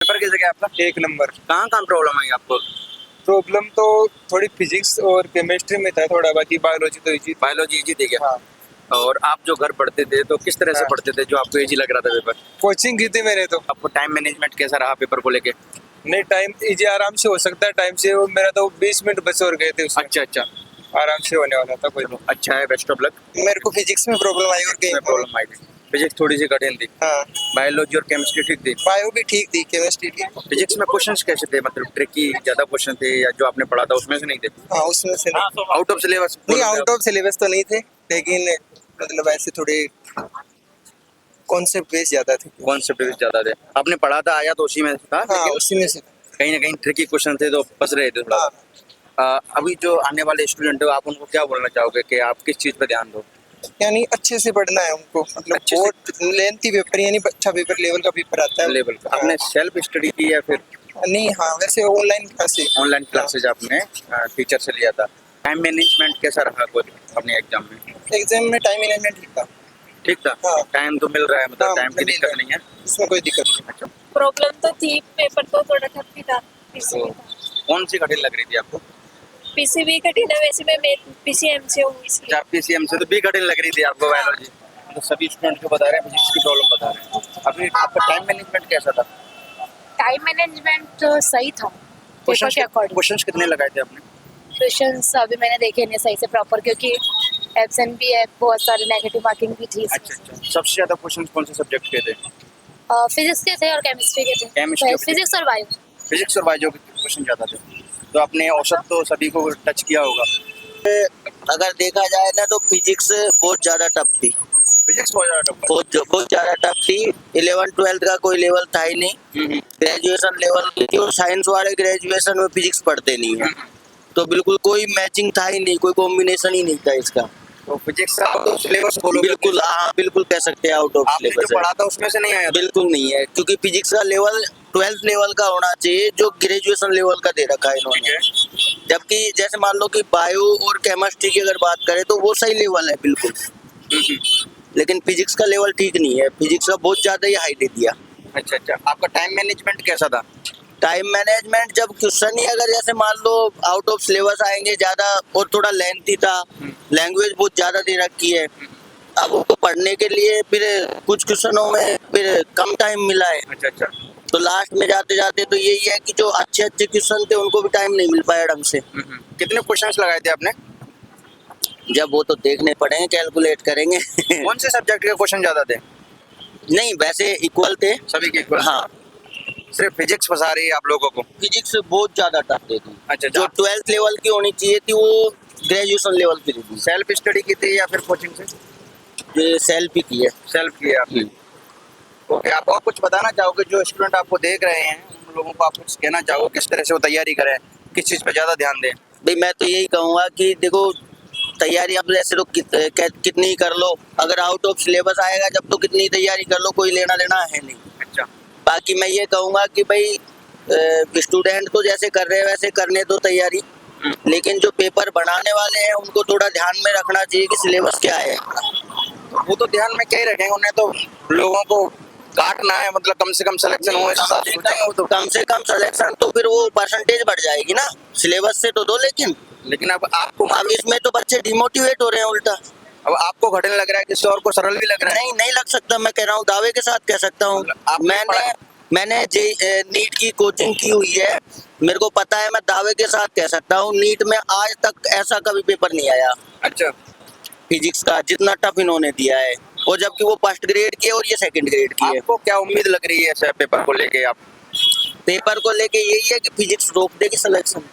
Paper कैसे गया आपका? 1 नंबर। कहाँ कहाँ प्रॉब्लम आई आपको? प्रॉब्लम तो थोड़ी फिजिक्स और केमिस्ट्री में था थोड़ा, बाकी बायोलॉजी तो इजी। बायोलॉजी इजी थी क्या? हाँ और आप जो घर पढ़ते थे तो किस तरह से हाँ। पढ़ते थे जो आपको इजी लग रहा था पेपर? कोचिंग की थी मैंने तो। आपको टाइम मैनेजमेंट कैसा रहा पेपर को लेके? नहीं, टाइम इजी आराम से हो सकता है टाइम से। वो मेरा तो 20 मिनट बस और गए थे उसमें। अच्छा अच्छा, आराम से होने वाला था कोई। चलो अच्छा है, बेस्ट ऑफ लक। मेरे को फिजिक्स में प्रॉब्लम आई और में प्रॉब्लम आई थी, फिजिक्स थोड़ी सी कठिन थी, हाँ, बायोलॉजी और केमिस्ट्री ठीक थी। बायो भी ठीक थी, केमिस्ट्री ठीक। फिजिक्स में क्वेश्चंस कैसे थे, मतलब ट्रिकी ज्यादा क्वेश्चन थे या जो आपने पढ़ा था उसमें से नहीं थे? हाँ, उसमें से नहीं। Out of syllabus? नहीं, आउट ऑफ सिलेबस तो नहीं थे, लेकिन मतलब ऐसे थोड़े कॉन्सेप्ट बेस ज्यादा थे। कॉन्सेप्ट ज्यादा थे, आपने पढ़ा था आया तो उसी में था, हाँ, लेकिन उसी में से। कहीं ना कहीं ट्रिकी क्वेश्चन थे तो फंस रहे थे थोड़ा। हाँ, अभी जो आने वाले स्टूडेंट हो आप उनको क्या बोलना चाहोगे कि आप किस चीज पे ध्यान दो? यानी अच्छे से पढ़ना है उनको, मतलब अच्छे से। बहुत लेंथी पेपर, यानी अच्छा पेपर लेवल का पेपर आता है। लेवल का आपने सेल्फ स्टडी की या फिर नहीं, हाँ, वैसे ऑनलाइन क्लासेस। ऑनलाइन क्लासेज आपने टीचर से लिया था? टाइम मैनेजमेंट कैसा रहा कोई अपने एग्जाम में? एग्जाम में टाइम मैनेजमेंट ठीक था। ठीक था? हाँ। टाइम तो मिल रहा है, मतलब हाँ, टाइम की मिल दिक्कत रहा है। नहीं है? इसमें कोई दिक्कत नहीं। अच्छा, प्रॉब्लम तो थी, पेपर तो थोड़ा टफ ही था। तो पीसीबी कौन सी कठिन लग रही थी आपको? पीसीबी कठिन है, वैसे मैं पीसीएम से हूँ इसलिए। अच्छा, पीसीएम से तो भी कठिन लग रही थी आपको बायोलॉजी? तो सभी स्टूडेंट को बता रहे हैं फिजिक्स की प्रॉब्लम बता रहे हैं। अभी आपका टाइम मैनेजमेंट कैसा था? टाइम मैनेजमेंट तो सही था पेपर के अकॉर्डिंग। क्वेश्चंस कितने लगाए थे आपने? क्वेश्चंस अभी मैंने देखे नहीं सही से प्रॉपर, क्योंकि एब्सेंट भी है, बहुत सारे नेगेटिव मार्किंग भी थी अच्छा अच्छा, सबसे ज्यादा क्वेश्चंस कौन से सब्जेक्ट के थे? फिजिक्स के थे और केमिस्ट्री के थे। Chemistry के थे। फिजिक्स और बायो। फिजिक्स और बायो के क्वेश्चन ज्यादा थे, तो आपने औसत तो सभी को टच किया होगा। अगर देखा जाए ना तो फिजिक्स बहुत ज्यादा टफ थी। फिजिक्स बहुत ज्यादा टफ बहुत ज्यादा टफ थी। 11th-12th का कोई लेवल था ही नहीं। है। ग्रेजुएशन लेवल की थी और साइंस वाले ग्रेजुएशन में फिजिक्स पढ़ते नहीं है, तो बिल्कुल कोई मैचिंग था ही नहीं, कोई कॉम्बिनेशन ही नहीं था इसका। तो फिजिक्स आउट ऑफ सिलेबस बोलोगे? बिल्कुल, हाँ, बिल्कुल कह सकते हैं आउट ऑफ आपने जो सिलेबस है। पढ़ा था उसमें से नहीं आया था? बिल्कुल नहीं है, क्योंकि फिजिक्स का लेवल 12th लेवल का होना चाहिए, जो ग्रेजुएशन लेवल का दे रखा है ठीक इन्होंने। है। जबकि जैसे मान लो कि बायो और केमिस्ट्री की अगर बात करें तो वो सही लेवल है बिल्कुल, लेकिन फिजिक्स का लेवल ठीक नहीं है। फिजिक्स का बहुत ज्यादा ही हाई दे दिया। अच्छा अच्छा, आपका टाइम मैनेजमेंट कैसा था? टाइम मैनेजमेंट जब क्वेश्चन ही अगर जैसे मान लो आउट ऑफ सिलेबस आएंगे ज्यादा और थोड़ा लेंथी था, लैंग्वेज बहुत ज्यादा दे रखी है, अब उसको पढ़ने के लिए फिर कुछ क्वेश्चनों में फिर कम टाइम मिला है, अच्छा अच्छा, तो लास्ट में जाते जाते तो यही है कि जो अच्छे अच्छे क्वेश्चन थे उनको भी टाइम नहीं मिल पाया ढंग से। कितने क्वेश्चंस लगाए थे आपने? जब वो तो देखने पड़ेंगे, कैलकुलेट करेंगे। कौन से सब्जेक्ट के क्वेश्चन ज्यादा थे? नहीं, वैसे इक्वल थे सभी के equal? हाँ। सिर्फ फिजिक्स फंसा रही है आप लोगों को? फिजिक्स बहुत ज्यादा टफ देती, अच्छा जो अच्छा, 12th लेवल की होनी चाहिए थी वो ग्रेजुएशन लेवल की थी। सेल्फ स्टडी की थी या फिर कोचिंग से? जो सेल्फ ही की है। सेल्फ की है आपने? ओके, आप और कुछ बताना चाहोगे जो स्टूडेंट आपको देख रहे हैं उन लोगों को आप कुछ कहना चाहोगे किस तरह से वो तैयारी करें, किस चीज़ पे ज़्यादा ध्यान दें? भाई मैं तो यही कहूँगा कि देखो, तैयारी आप ऐसे तो कितनी ही कर लो, अगर आउट ऑफ सिलेबस आएगा जब तो कितनी तैयारी कर लो, कोई लेना देना है नहीं। अच्छा, बाकी मैं ये कहूँगा कि भाई स्टूडेंट तो जैसे कर रहे हैं वैसे करने दो तैयारी, लेकिन जो पेपर बनाने वाले हैं उनको थोड़ा ध्यान में रखना चाहिए कि सिलेबस क्या है। वो तो ध्यान में क्या ही रखेंगे, उन्हें तो लोगों को काटना है, मतलब कम से कम सिलेक्शन हो ऐसा सोचेंगे वो तो। कम से कम सिलेक्शन तो फिर वो परसेंटेज बढ़ जाएगी ना, सिलेबस से तो दो। लेकिन अब आपको अब इसमें तो बच्चे डिमोटिवेट हो रहे हैं उल्टा। अब आपको कठिन लग रहा है, किसी और को सरल भी लग रहा है। नहीं, नहीं लग सकता, मैं कह रहा हूँ, दावे के साथ कह सकता हूँ। आपने मैंने नीट की कोचिंग की हुई है, मेरे को पता है, मैं दावे के साथ कह सकता हूँ नीट में आज तक ऐसा कभी पेपर नहीं आया अच्छा, फिजिक्स का जितना टफ इन्होंने दिया है, और जबकि वो फर्स्ट ग्रेड की है और ये सेकंड ग्रेड की है। आपको क्या उम्मीद लग रही है ऐसे पेपर को लेके? आप पेपर को लेके यही है कि फिजिक्स रोक देगी सिलेक्शन।